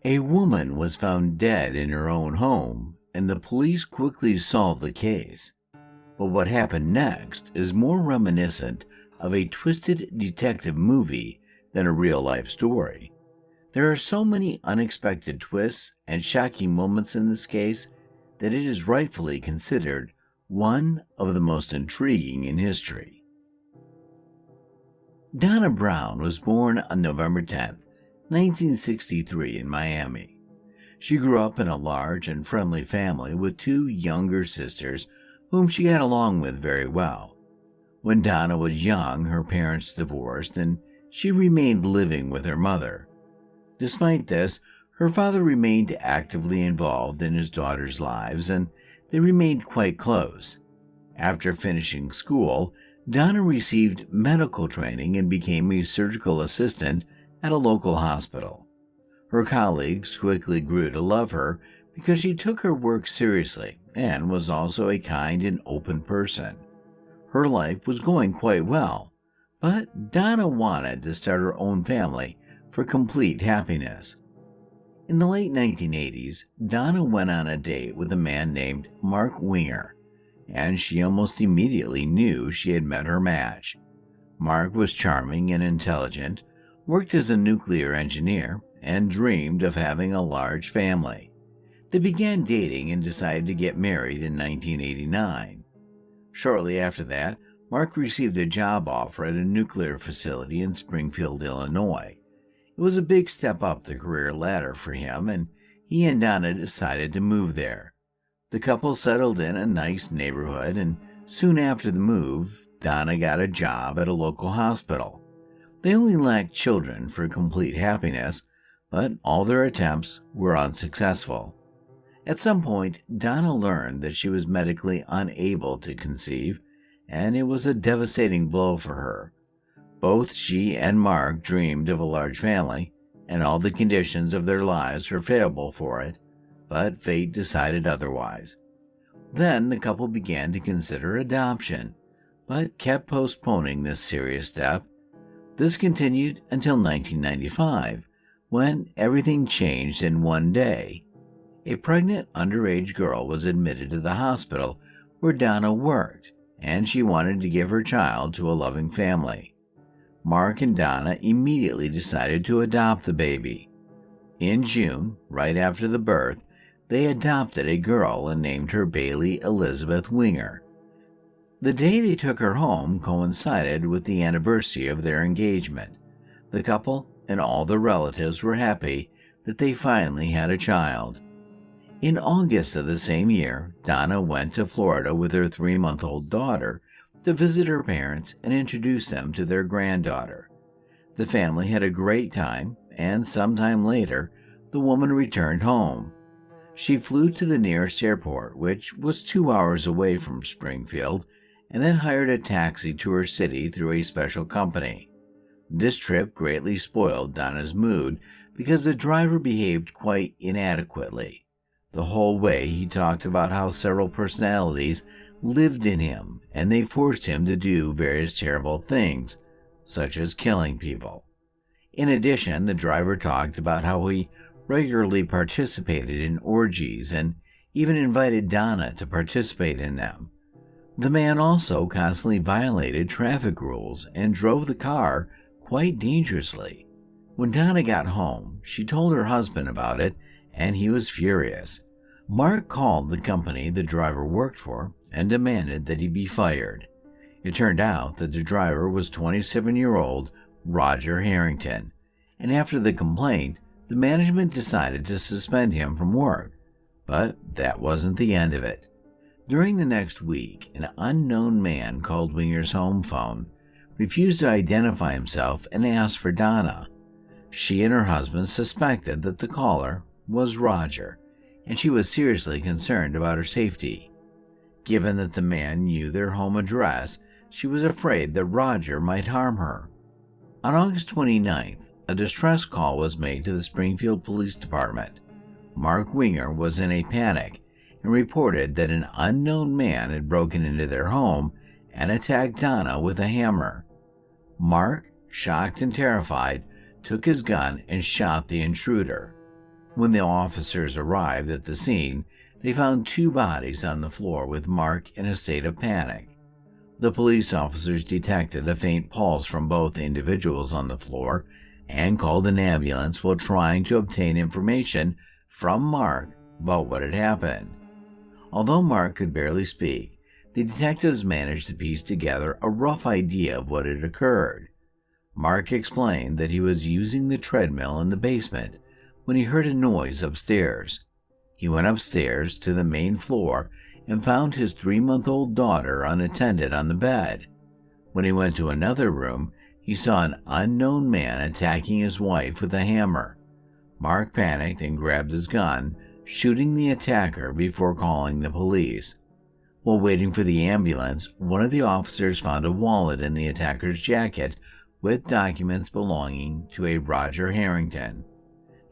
A woman was found dead in her own home, and the police quickly solved the case. But what happened next is more reminiscent of a twisted detective movie than a real-life story. There are so many unexpected twists and shocking moments in this case that it is rightfully considered one of the most intriguing in history. Donnah Brown was born on November 10, 1963 in Miami. She grew up in a large and friendly family with two younger sisters whom she got along with very well. When Donnah was young, her parents divorced and she remained living with her mother. Despite this, her father remained actively involved in his daughters' lives and they remained quite close. After finishing school, Donnah received medical training and became a surgical assistant at a local hospital. Her colleagues quickly grew to love her because she took her work seriously and was also a kind and open person. Her life was going quite well, but Donnah wanted to start her own family for complete happiness. In the late 1980s, Donnah went on a date with a man named Mark Winger, and she almost immediately knew she had met her match. Mark was charming and intelligent, worked as a nuclear engineer, and dreamed of having a large family. They began dating and decided to get married in 1989. Shortly after that, Mark received a job offer at a nuclear facility in Springfield, Illinois. It was a big step up the career ladder for him, and he and Donnah decided to move there. The couple settled in a nice neighborhood, and soon after the move, Donnah got a job at a local hospital. They only lacked children for complete happiness, but all their attempts were unsuccessful. At some point, Donnah learned that she was medically unable to conceive, and it was a devastating blow for her. Both she and Mark dreamed of a large family, and all the conditions of their lives were favorable for it, but fate decided otherwise. Then the couple began to consider adoption, but kept postponing this serious step. This continued until 1995, when everything changed in one day. A pregnant underage girl was admitted to the hospital where Donnah worked, and she wanted to give her child to a loving family. Mark and Donnah immediately decided to adopt the baby. In June, right after the birth, they adopted a girl and named her Bailey Elizabeth Winger. The day they took her home coincided with the anniversary of their engagement. The couple and all the relatives were happy that they finally had a child. In August of the same year, Donnah went to Florida with her 3-month-old daughter to visit her parents and introduce them to their granddaughter. The family had a great time, and sometime later, the woman returned home. She flew to the nearest airport, which was 2 hours away from Springfield, and then hired a taxi to her city through a special company. This trip greatly spoiled Donnah's mood because the driver behaved quite inadequately. The whole way he talked about how several personalities lived in him and they forced him to do various terrible things, such as killing people. In addition, the driver talked about how he regularly participated in orgies and even invited Donnah to participate in them. The man also constantly violated traffic rules and drove the car quite dangerously. When Donnah got home, she told her husband about it, and he was furious. Mark called the company the driver worked for and demanded that he be fired. It turned out that the driver was 27-year-old Roger Harrington, and after the complaint, the management decided to suspend him from work. But that wasn't the end of it. During the next week, an unknown man called Winger's home phone, refused to identify himself, and asked for Donnah. She and her husband suspected that the caller was Roger, and she was seriously concerned about her safety. Given that the man knew their home address, she was afraid that Roger might harm her. On August 29th, a distress call was made to the Springfield Police Department. Mark Winger was in a panic and reported that an unknown man had broken into their home and attacked Donnah with a hammer. Mark, shocked and terrified, took his gun and shot the intruder. When the officers arrived at the scene, they found two bodies on the floor with Mark in a state of panic. The police officers detected a faint pulse from both individuals on the floor and called an ambulance while trying to obtain information from Mark about what had happened. Although Mark could barely speak, the detectives managed to piece together a rough idea of what had occurred. Mark explained that he was using the treadmill in the basement when he heard a noise upstairs. He went upstairs to the main floor and found his 3-month-old daughter unattended on the bed. When he went to another room, he saw an unknown man attacking his wife with a hammer. Mark panicked and grabbed his gun, shooting the attacker before calling the police. While waiting for the ambulance, one of the officers found a wallet in the attacker's jacket with documents belonging to a Roger Harrington.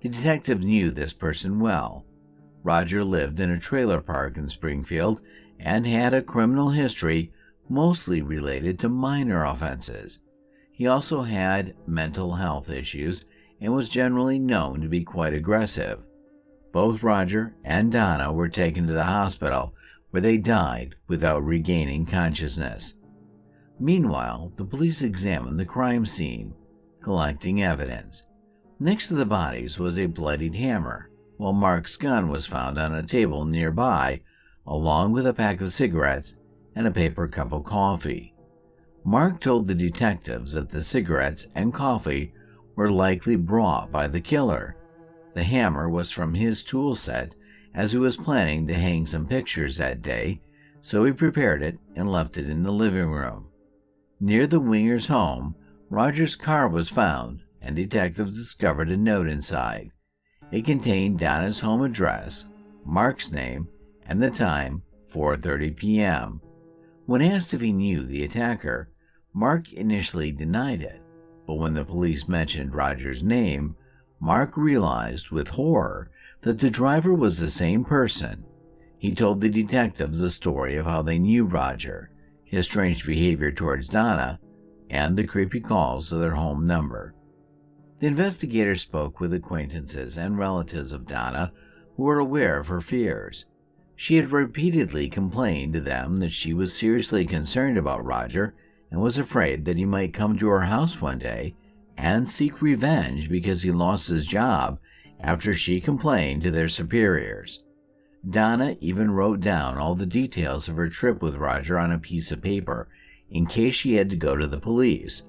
The detective knew this person well. Roger lived in a trailer park in Springfield and had a criminal history mostly related to minor offenses. He also had mental health issues and was generally known to be quite aggressive. Both Roger and Donnah were taken to the hospital, where they died without regaining consciousness. Meanwhile, the police examined the crime scene, collecting evidence. Next to the bodies was a bloodied hammer, while Mark's gun was found on a table nearby, along with a pack of cigarettes and a paper cup of coffee. Mark told the detectives that the cigarettes and coffee were likely brought by the killer. The hammer was from his tool set, as he was planning to hang some pictures that day, so he prepared it and left it in the living room. Near the Wingers' home, Roger's car was found, and detectives discovered a note inside. It contained Donnah's home address, Mark's name, and the time, 4:30 p.m. When asked if he knew the attacker, Mark initially denied it, but when the police mentioned Roger's name, Mark realized with horror that the driver was the same person. He told the detectives the story of how they knew Roger, his strange behavior towards Donnah, and the creepy calls to their home number. The investigators spoke with acquaintances and relatives of Donnah who were aware of her fears. She had repeatedly complained to them that she was seriously concerned about Roger and was afraid that he might come to her house one day and seek revenge because he lost his job after she complained to their superiors. Donnah even wrote down all the details of her trip with Roger on a piece of paper in case she had to go to the police.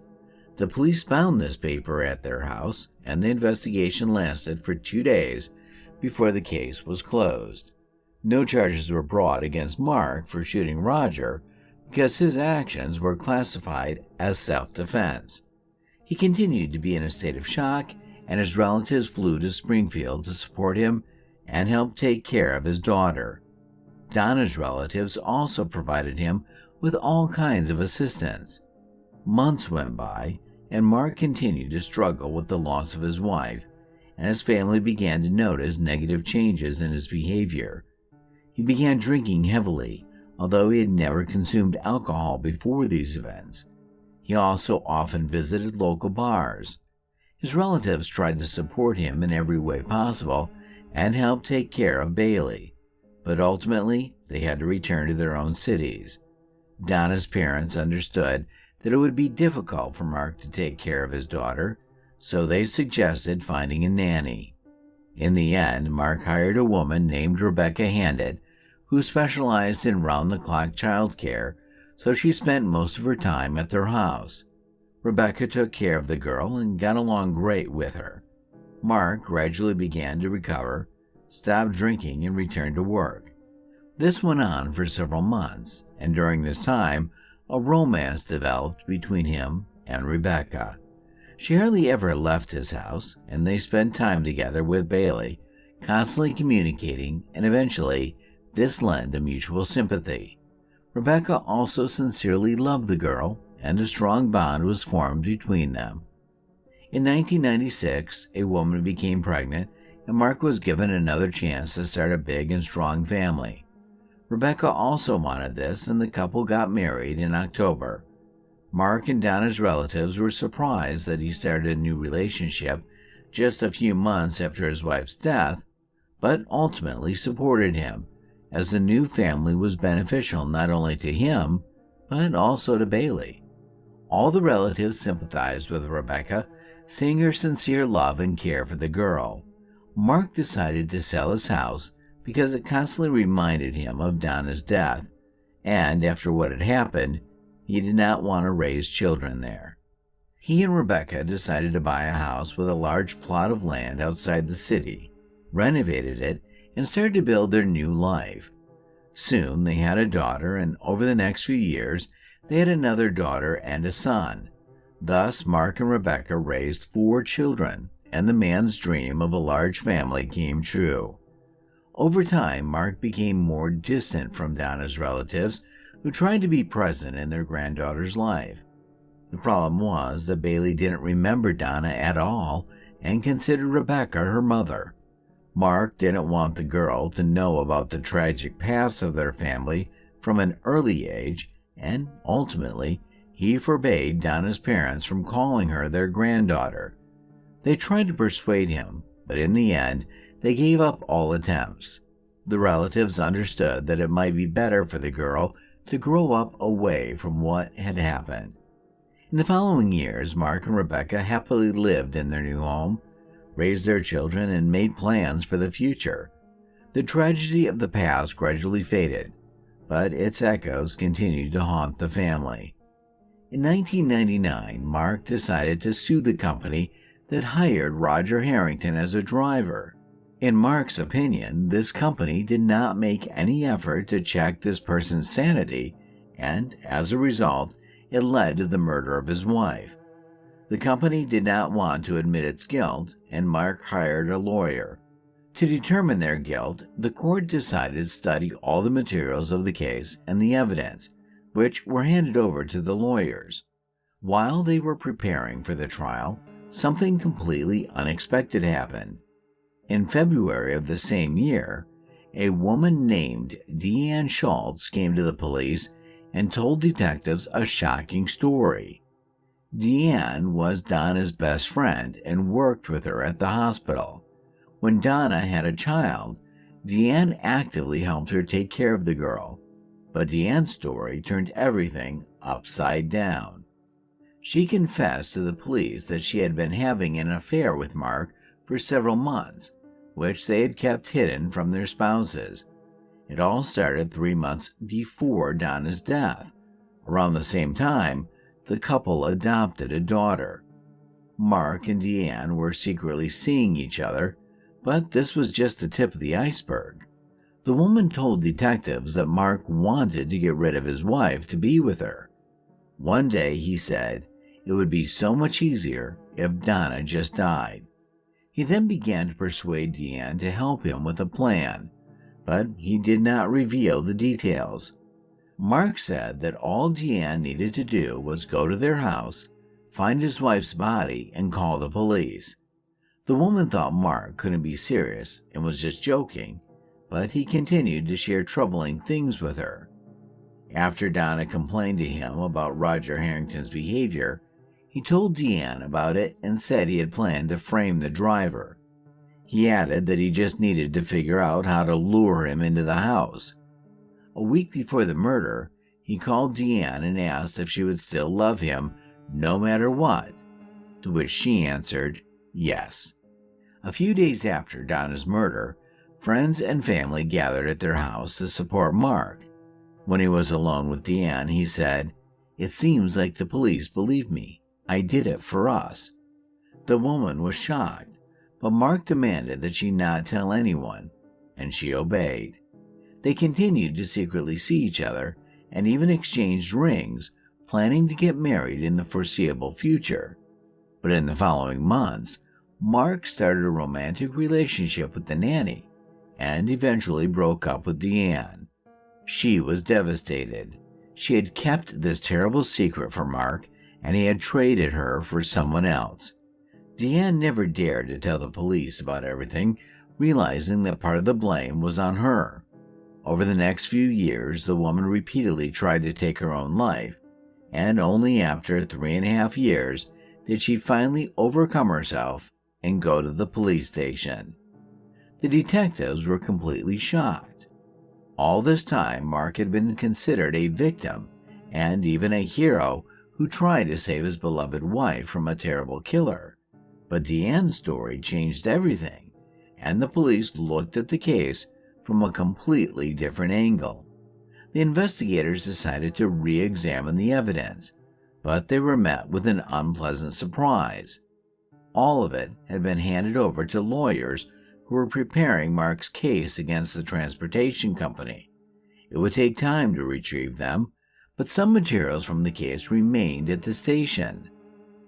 The police found this paper at their house, and the investigation lasted for 2 days before the case was closed. No charges were brought against Mark for shooting Roger because his actions were classified as self-defense. He continued to be in a state of shock, and his relatives flew to Springfield to support him and help take care of his daughter. Donnah's relatives also provided him with all kinds of assistance. Months went by, and Mark continued to struggle with the loss of his wife, and his family began to notice negative changes in his behavior. He began drinking heavily, although he had never consumed alcohol before these events. He also often visited local bars. His relatives tried to support him in every way possible and help take care of Bailey, but ultimately they had to return to their own cities. Donnah's parents understood that it would be difficult for Mark to take care of his daughter, so they suggested finding a nanny. In the end, Mark hired a woman named Rebecca Handit, who specialized in round-the-clock childcare, so she spent most of her time at their house. Rebecca took care of the girl and got along great with her. Mark gradually began to recover, stopped drinking, and returned to work. This went on for several months, and during this time, a romance developed between him and Rebecca. She hardly ever left his house, and they spent time together with Bailey, constantly communicating, and eventually, this led to mutual sympathy. Rebecca also sincerely loved the girl, and a strong bond was formed between them. In 1996, a woman became pregnant, and Mark was given another chance to start a big and strong family. Rebecca also wanted this, and the couple got married in October. Mark and Donna's relatives were surprised that he started a new relationship just a few months after his wife's death, but ultimately supported him, as the new family was beneficial not only to him, but also to Bailey. All the relatives sympathized with Rebecca, seeing her sincere love and care for the girl. Mark decided to sell his house because it constantly reminded him of Donna's death, and after what had happened, he did not want to raise children there. He and Rebecca decided to buy a house with a large plot of land outside the city, renovated it, and started to build their new life. Soon they had a daughter, and over the next few years, they had another daughter and a son. Thus, Mark and Rebecca raised 4 children, and the man's dream of a large family came true. Over time, Mark became more distant from Donna's relatives, who tried to be present in their granddaughter's life. The problem was that Bailey didn't remember Donna at all and considered Rebecca her mother. Mark didn't want the girl to know about the tragic past of their family from an early age, and ultimately, he forbade Donna's parents from calling her their granddaughter. They tried to persuade him, but in the end, they gave up all attempts. The relatives understood that it might be better for the girl to grow up away from what had happened. In the following years, Mark and Rebecca happily lived in their new home, raised their children, and made plans for the future. The tragedy of the past gradually faded, but its echoes continued to haunt the family. In 1999, Mark decided to sue the company that hired Roger Harrington as a driver. In Mark's opinion, this company did not make any effort to check this person's sanity, and as a result, it led to the murder of his wife. The company did not want to admit its guilt, and Mark hired a lawyer. To determine their guilt, the court decided to study all the materials of the case and the evidence, which were handed over to the lawyers. While they were preparing for the trial, something completely unexpected happened. In February of the same year, a woman named Deanne Schultz came to the police and told detectives a shocking story. Deanne was Donna's best friend and worked with her at the hospital. When Donna had a child, Deanne actively helped her take care of the girl, but Deanne's story turned everything upside down. She confessed to the police that she had been having an affair with Mark for several months, which they had kept hidden from their spouses. It all started 3 months before Donna's death. Around the same time, the couple adopted a daughter. Mark and Deanne were secretly seeing each other, but this was just the tip of the iceberg. The woman told detectives that Mark wanted to get rid of his wife to be with her. One day he said it would be so much easier if Donna just died. He then began to persuade Deanne to help him with a plan, but he did not reveal the details. Mark said that all Deanne needed to do was go to their house, find his wife's body, and call the police. The woman thought Mark couldn't be serious and was just joking, but he continued to share troubling things with her. After Donna complained to him about Roger Harrington's behavior, he told Deanne about it and said he had planned to frame the driver. He added that he just needed to figure out how to lure him into the house. A week before the murder, he called Deanne and asked if she would still love him no matter what, to which she answered yes. A few days after Donna's murder, friends and family gathered at their house to support Mark. When he was alone with Deanne, he said, "It seems like the police believe me. I did it for us." The woman was shocked, but Mark demanded that she not tell anyone, and she obeyed. They continued to secretly see each other and even exchanged rings, planning to get married in the foreseeable future. But in the following months, Mark started a romantic relationship with the nanny and eventually broke up with Deanne. She was devastated. She had kept this terrible secret from Mark, and he had traded her for someone else. Deanne never dared to tell the police about everything, realizing that part of the blame was on her. Over the next few years, the woman repeatedly tried to take her own life, and only after 3.5 years did she finally overcome herself and go to the police station. The detectives were completely shocked. All this time, Mark had been considered a victim and even a hero who tried to save his beloved wife from a terrible killer. But Deanne's story changed everything, and the police looked at the case from a completely different angle. The investigators decided to re-examine the evidence, but they were met with an unpleasant surprise. All of it had been handed over to lawyers who were preparing Mark's case against the transportation company. It would take time to retrieve them, but some materials from the case remained at the station.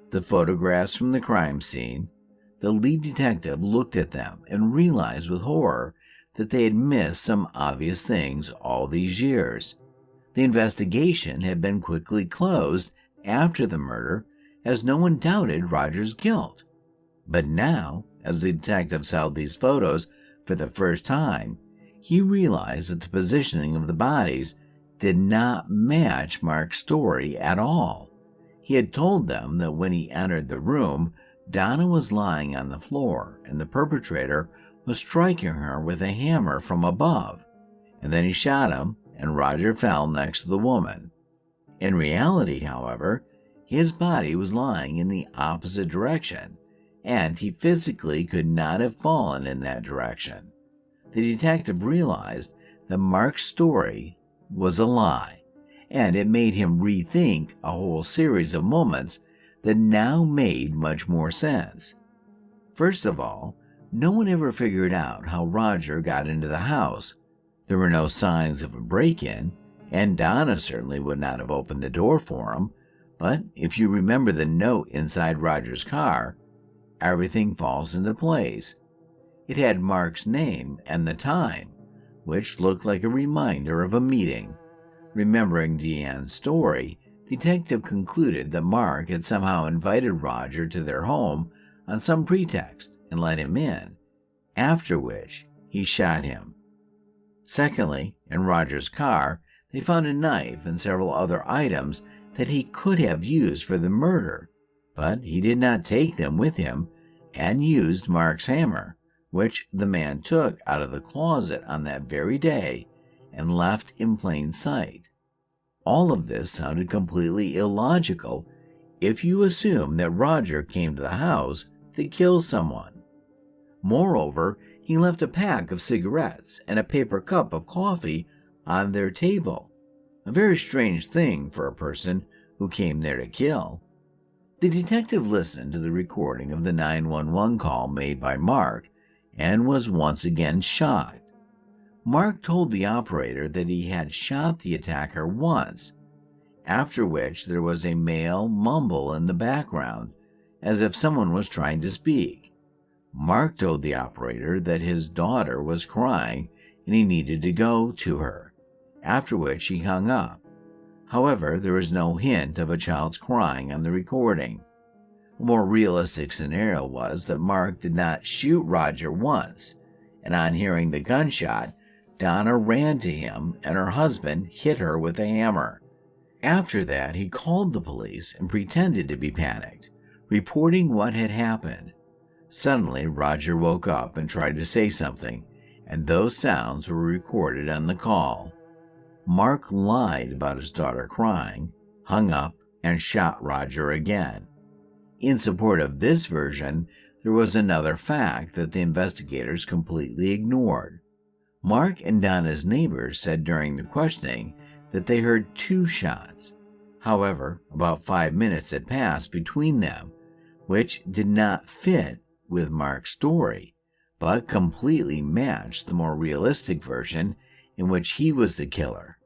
The photographs from the crime scene. The lead detective looked at them and realized with horror that they had missed some obvious things all these years. The investigation had been quickly closed after the murder, as no one doubted Roger's guilt. But now, as the detectives held these photos for the first time, he realized that the positioning of the bodies did not match Mark's story at all. He had told them that when he entered the room, Donna was lying on the floor and the perpetrator was striking her with a hammer from above, and then he shot him and Roger fell next to the woman. In reality, however, his body was lying in the opposite direction, and he physically could not have fallen in that direction. The detective realized that Mark's story was a lie, and it made him rethink a whole series of moments that now made much more sense. First of all, no one ever figured out how Roger got into the house. There were no signs of a break-in, and Donna certainly would not have opened the door for him, but if you remember the note inside Roger's car, everything falls into place. It had Mark's name and the time, which looked like a reminder of a meeting. Remembering Deanne's story, detective concluded that Mark had somehow invited Roger to their home on some pretext and let him in, after which he shot him. Secondly, in Roger's car, they found a knife and several other items that he could have used for the murder, but he did not take them with him and used Mark's hammer, which the man took out of the closet on that very day and left in plain sight. All of this sounded completely illogical if you assume that Roger came to the house to kill someone. Moreover, he left a pack of cigarettes and a paper cup of coffee on their table, a very strange thing for a person who came there to kill. The detective listened to the recording of the 911 call made by Mark and was once again shocked. Mark told the operator that he had shot the attacker once, after which there was a male mumble in the background, as if someone was trying to speak. Mark told the operator that his daughter was crying and he needed to go to her, after which he hung up. However, there was no hint of a child's crying on the recording. A more realistic scenario was that Mark did not shoot Roger once, and on hearing the gunshot, Donna ran to him and her husband hit her with a hammer. After that, he called the police and pretended to be panicked, reporting what had happened. Suddenly, Roger woke up and tried to say something, and those sounds were recorded on the call. Mark lied about his daughter crying, hung up, and shot Roger again. In support of this version, there was another fact that the investigators completely ignored. Mark and Donna's neighbors said during the questioning that they heard 2 shots. However, about 5 minutes had passed between them, which did not fit with Mark's story, but completely matched the more realistic version in which he was the killer.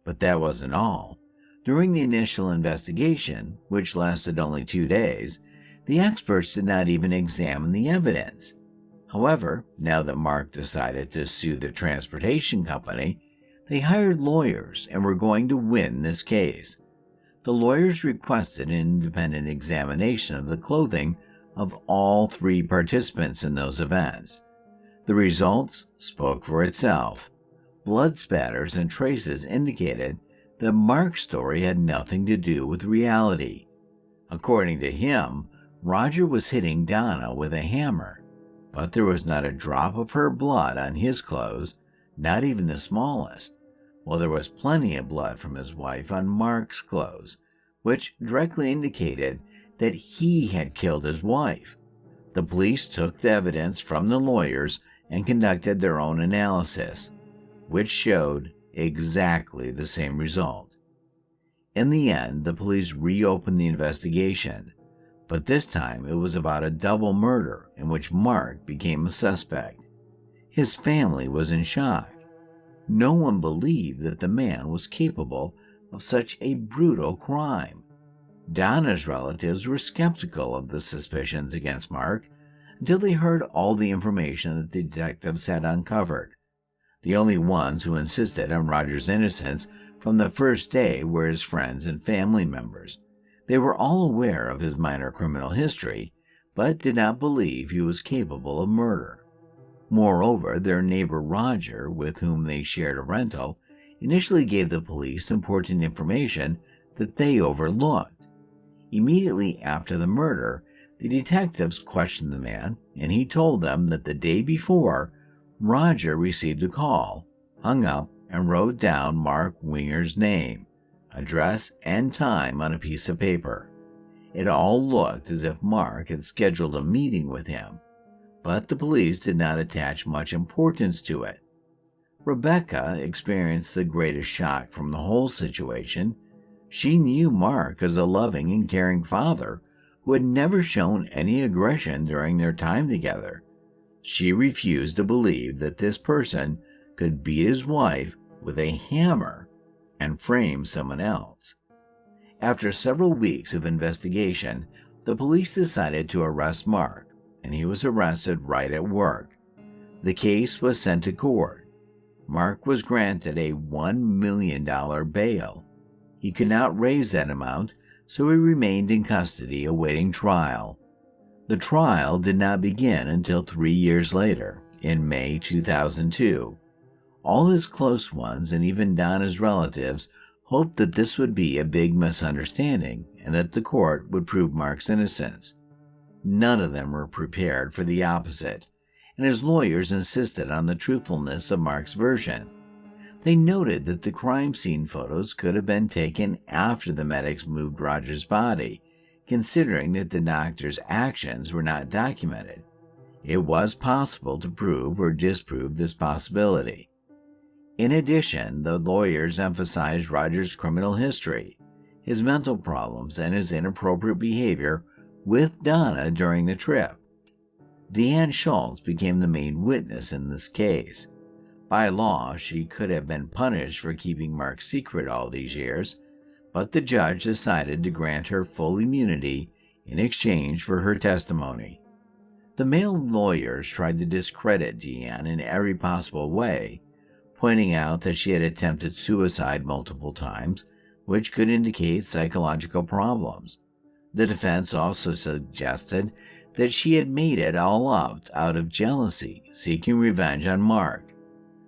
But that wasn't all. During the initial investigation, which lasted only 2 days, the experts did not even examine the evidence. However, now that Mark decided to sue the transportation company, they hired lawyers and were going to win this case. The lawyers requested an independent examination of the clothing of all 3 participants in those events. The results spoke for itself. Blood spatters and traces indicated that Mark's story had nothing to do with reality. According to him, Roger was hitting Donna with a hammer. but there was not a drop of her blood on his clothes, not even the smallest, while there was plenty of blood from his wife on Mark's clothes, which directly indicated that he had killed his wife. The police took the evidence from the lawyers and conducted their own analysis, which showed exactly the same result. In the end, the police reopened the investigation, but this time it was about a double murder in which Mark became a suspect. His family was in shock. No one believed that the man was capable of such a brutal crime. Donna's relatives were skeptical of the suspicions against Mark until they heard all the information that the detectives had uncovered. The only ones who insisted on Roger's innocence from the first day were his friends and family members. They were all aware of his minor criminal history, but did not believe he was capable of murder. Moreover, their neighbor Roger, with whom they shared a rental, initially gave the police important information that they overlooked. Immediately after the murder, the detectives questioned the man, and he told them that the day before, Roger received a call, hung up, and wrote down Mark Winger's name, address, and time on a piece of paper. It all looked as if Mark had scheduled a meeting with him, but the police did not attach much importance to it. Rebecca experienced the greatest shock from the whole situation. She knew Mark as a loving and caring father who had never shown any aggression during their time together. She refused to believe that this person could beat his wife with a hammer and frame someone else. After several weeks of investigation, the police decided to arrest Mark, and he was arrested right at work. The case was sent to court. Mark was granted a $1 million bail. He could not raise that amount, so he remained in custody awaiting trial. The trial did not begin until 3 years later, in May 2002. All his close ones and even Donna's relatives hoped that this would be a big misunderstanding and that the court would prove Mark's innocence. None of them were prepared for the opposite, and his lawyers insisted on the truthfulness of Mark's version. They noted that the crime scene photos could have been taken after the medics moved Roger's body, considering that the doctor's actions were not documented. It was possible to prove or disprove this possibility. In addition, the lawyers emphasized Roger's criminal history, his mental problems, and his inappropriate behavior with Donna during the trip. Deanne Schultz became the main witness in this case. By law, she could have been punished for keeping Mark's secret all these years, but the judge decided to grant her full immunity in exchange for her testimony. The male lawyers tried to discredit Deanne in every possible way, pointing out that she had attempted suicide multiple times, which could indicate psychological problems. The defense also suggested that she had made it all up out of jealousy, seeking revenge on Mark.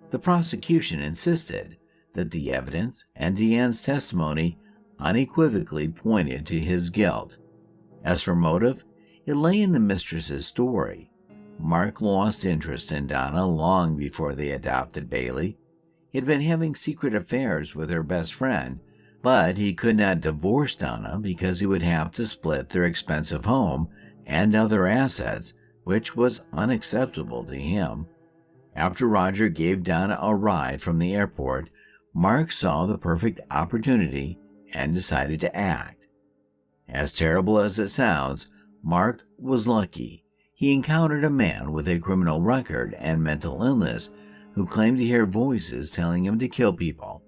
The prosecution insisted that the evidence and Deanne's testimony unequivocally pointed to his guilt. As for motive, it lay in the mistress's story. Mark lost interest in Donna long before they adopted Bailey. He had been having secret affairs with her best friend, but he could not divorce Donna because he would have to split their expensive home and other assets, which was unacceptable to him. After Roger gave Donna a ride from the airport, Mark saw the perfect opportunity and decided to act. As terrible as it sounds, Mark was lucky. He encountered a man with a criminal record and mental illness who claimed to hear voices telling him to kill people.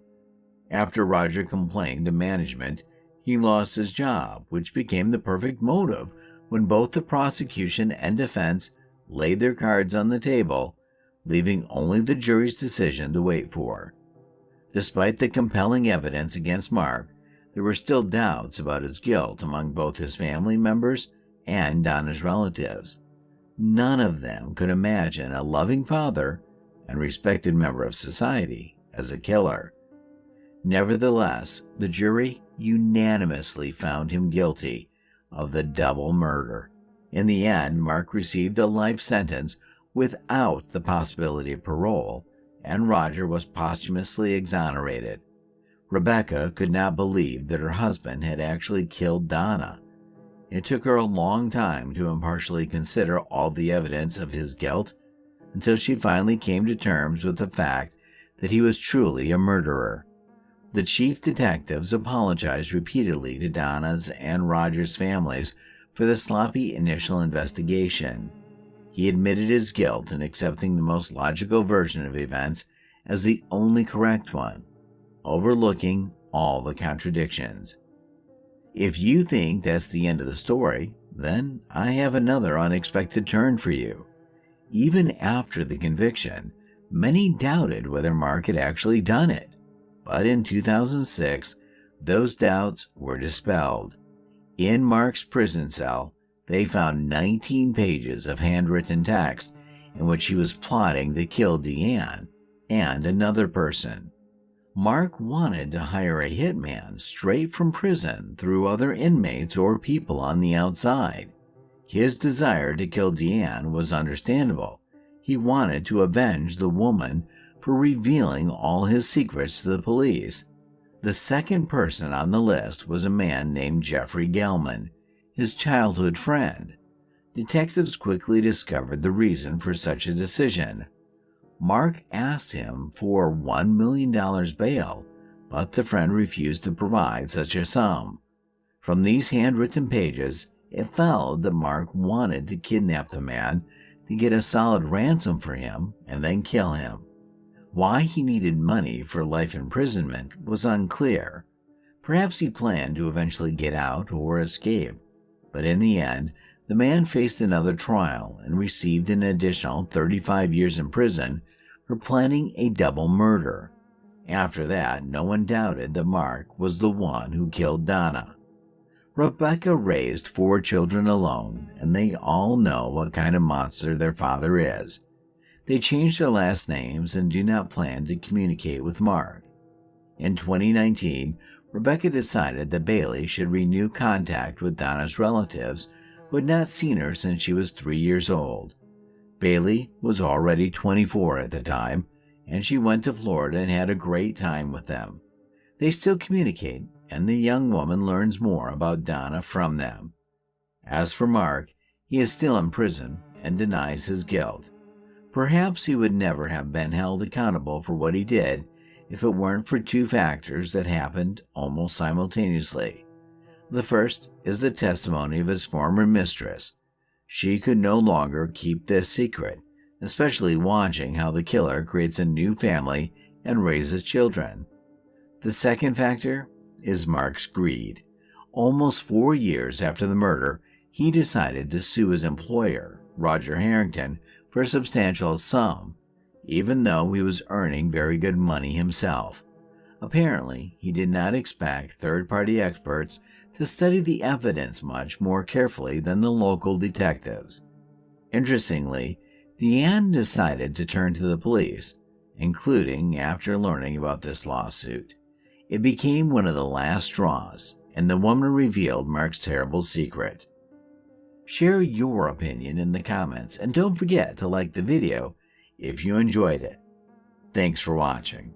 After Roger complained to management, he lost his job, which became the perfect motive when both the prosecution and defense laid their cards on the table, leaving only the jury's decision to wait for. Despite the compelling evidence against Mark, there were still doubts about his guilt among both his family members and Donna's relatives. None of them could imagine a loving father and respected member of society as a killer. Nevertheless, the jury unanimously found him guilty of the double murder, In the end, Mark received a life sentence without the possibility of parole, and Roger was posthumously exonerated. Rebecca could not believe that her husband had actually killed Donnah. It took her a long time to impartially consider all the evidence of his guilt, until she finally came to terms with the fact that he was truly a murderer. The chief detectives apologized repeatedly to Donnah's and Roger's families for the sloppy initial investigation. He admitted his guilt in accepting the most logical version of events as the only correct one, overlooking all the contradictions. If you think that's the end of the story, then I have another unexpected turn for you. Even after the conviction, many doubted whether Mark had actually done it. But in 2006, those doubts were dispelled. In Mark's prison cell, they found 19 pages of handwritten text in which he was plotting to kill Deanne and another person. Mark wanted to hire a hitman straight from prison through other inmates or people on the outside. His desire to kill Deanne was understandable. He wanted to avenge the woman for revealing all his secrets to the police. The second person on the list was a man named Jeffrey Gelman, his childhood friend. Detectives quickly discovered the reason for such a decision. Mark asked him for $1 million bail, but the friend refused to provide such a sum. From these handwritten pages, it followed that Mark wanted to kidnap the man to get a solid ransom for him and then kill him. Why he needed money for life imprisonment was unclear. Perhaps he planned to eventually get out or escape, but in the end, the man faced another trial and received an additional 35 years in prison for planning a double murder. After that, no one doubted that Mark was the one who killed Donnah. Rebecca raised 4 children alone, and they all know what kind of monster their father is. They changed their last names and do not plan to communicate with Mark. In 2019, Rebecca decided that Bailey should renew contact with Donnah's relatives who had not seen her since she was 3 years old. Bailey was already 24 at the time, and she went to Florida and had a great time with them. They still communicate, and the young woman learns more about Donnah from them. As for Mark, he is still in prison and denies his guilt. Perhaps he would never have been held accountable for what he did if it weren't for 2 factors that happened almost simultaneously. The first is the testimony of his former mistress. She could no longer keep this secret, especially watching how the killer creates a new family and raises children. The second factor is Mark's greed. Almost 4 years after the murder, he decided to sue his employer, Roger Harrington, for a substantial sum, even though he was earning very good money himself. Apparently, he did not expect third-party experts to study the evidence much more carefully than the local detectives. Interestingly, Deanne decided to turn to the police, including after learning about this lawsuit. It became one of the last straws, and the woman revealed Mark's terrible secret. Share your opinion in the comments, and don't forget to like the video if you enjoyed it. Thanks for watching.